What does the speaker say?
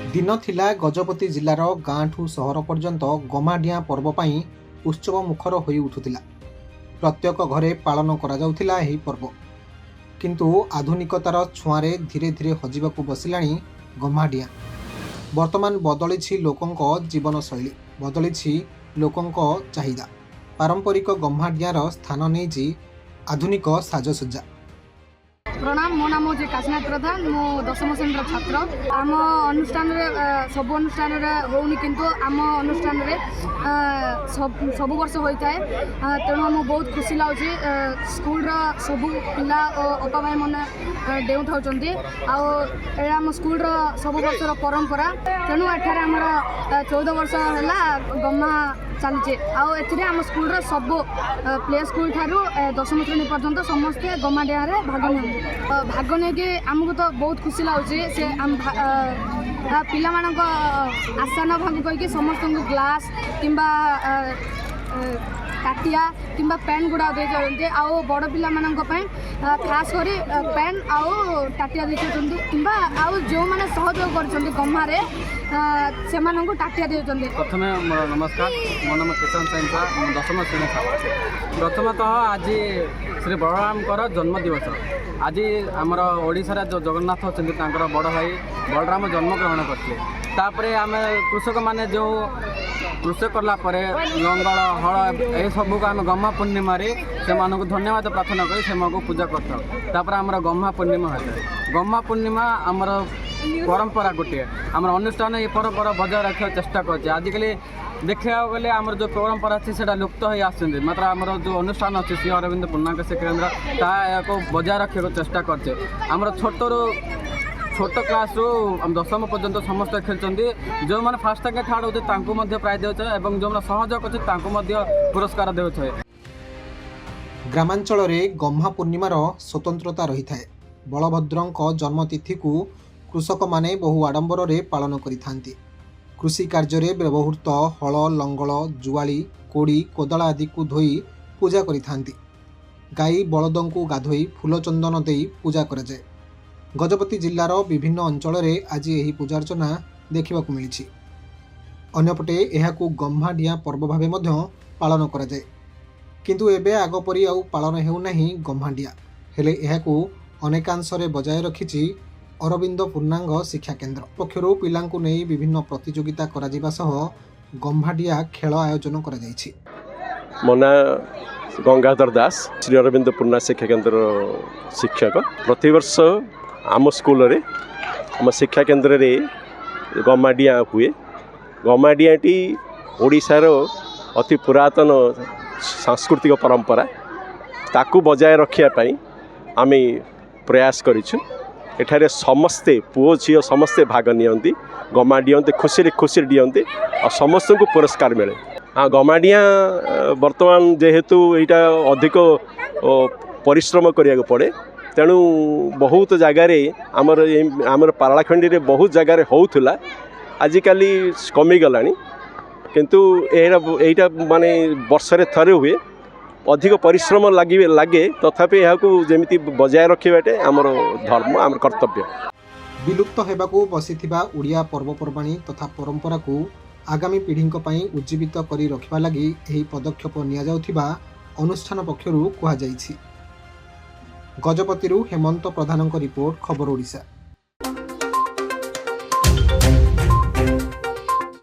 दिन थिला गजपति जिलार गाँठू सहर पर्यंत गमाडिया पर्व पाई उत्सव मुखर होई उठुथिला। प्रत्येक घरे पालन करा जाउथिला एही पर्व, किंतु आधुनिकतार छुआरे धीरे धीरे हजिबाकू बसिलाणी गमाडिया। वर्तमान बदलिछि लोकंक जीवन शैली, बदलिछि लोकंक चाहिदा। पारंपरिक गम्हाडियार स्थान नेछि आधुनिक साजसज्जा। प्रणाम, मो नाम हूँ काशीनाथ प्रधान। मो 10म श्रेणी छात्र। आम अनुष्ठान सब अनुष्ठान होनी, किंतु आम अनुष्ठान सब वर्ष होता है। तेणु आम बहुत खुशी लगे। स्कूल सब पिला और अपा भाई मैंने डेउ उठाऊँ आम स्कूल सब वर्ष परंपरा। तेणु एठार आमर 14 वर्ष है गम्मा चलचे। आम स्कूल सब प्ले स्कूल ठारू 10म श्रेणी पर्यंत समस्ते गमाडिया भाग नि भाग नहीं आमको तो बहुत खुशी लगे। से पिला मानक आशा न भांगी कहीकि समस्त ग्लास किंबा काटिया किंबा पेन गुड़ा देते। आउ बड़ पिला मानक खास कर पेन आउ टाटिया देते किंबा आउ जो मैंने सहयोग कर गम्मारे से टाटिया देते। प्रथम नमस्कार, मो नाम किशन साइंसा, 10म श्रेणी छात्र। प्रथमतः आज श्री बलराम जन्म दिवस। आज आमर ओडिशा जो जगन्नाथ अच्छा बड़ भाई बलराम जन्मग्रहण करते। आम कृषक मैंने जो कृषि कला लंगल हल ये सब को आम गम्मा पूर्णिमा से धन्यवाद प्रार्थना कर से पूजा करता। आमर गम्मा पूर्णिमा होता है। गम्मा पूर्णिमा आमर परंपरा गोटे आम अनुष्ठान ये परंपरा बजाय रखा चेष्टा कर। आजिकल देखा गले आमर जो परंपरा अच्छी से लुप्त हो आसुँच। मात्र आमर जो अनुष्ठान अच्छे श्री अरविंद पूर्णांग शिक्षा केन्द्र ताको बजाय रखा चेष्टा करछे। आमर छोट क्लास रू 10म पर्यंत समस्त खेलते। जो मैंने फास्ट टैंक थार्ड होते प्राइज देते और जो सहयोग अच्छे पुरस्कार देते। ग्रामांचल रे गम्हा पूर्णिमार स्वतंत्रता रही है। बलभद्रंक जन्मतिथि को कृषक माने बहु आडंबर रे पालन करिथांती। कृषि कार्य रे व्यवहृत हल लंगल जुआली कोड़ी कोदाल आदि को धोई पूजा करिथांती। गाई बलदों को गाधोई फूल चंदन देई पूजा करा जाए। गजपति जिलार विभिन्न अंचल रे आज यही पूजार्चना देखा मिली। अन्यपटे यहाकू गम्हाडिया पर्व भावे मध्य पालन करा जाए, किंतु एबे आगपरी आउ पालन हेउनाही गम्हाडिया। हेले यहाकू अनेकांश रे बजाय रखिछि अरविंद पूर्णांग शिक्षा केन्द्र पक्षरु। पिलांकु नेई विभिन्न प्रतियोगिता करा जिबा सह गम्हाडिया खेल आयोजन करा जायछि। मोना गंगाधर दास, श्री अरविंद पूर्णा शिक्षा केन्द्र शिक्षक। प्रतिवर्ष आम स्कूल रे आम शिक्षा केन्द्र रे गमाडिया हुए। गमाडियाटी ओडिशार अति पुरातन सांस्कृतिक परंपरा ताकू बजाय रखिया पाई आमे प्रयास करिछु। एठारे समस्ते पुओ झियो समस्ते भाग नियंती, गमा दियंते, खुशी दियंते और समस्त को पुरस्कार मिले। हाँ, गमाडिया वर्तमान जेहेतु यहाँ अधिक परिश्रम करिया पड़े, तेणु बहुत जगार आमर पारलाखंडी रे बहुत जगार होउथुला। आजिकल कमीगला, किंतु एटा माने वर्षरे थरे हुए। अधिक परिश्रम लगे तथापि यहाँ जमी बजाय रखाटे आमर धर्म आमर कर्तव्य। विलुप्त हेबाकू बसिथिबा उड़िया पर्वपर्वाणी तथा परंपरा को आगामी पीढ़ी उज्जीवित करी रखिबा लागि एही पदक्षेप निया जाउथिबा अनुष्ठान पक्षरु कुहा जाइछि। गजपतिरु हेमंत प्रधानक रिपोर्ट, खबर ओडिशा।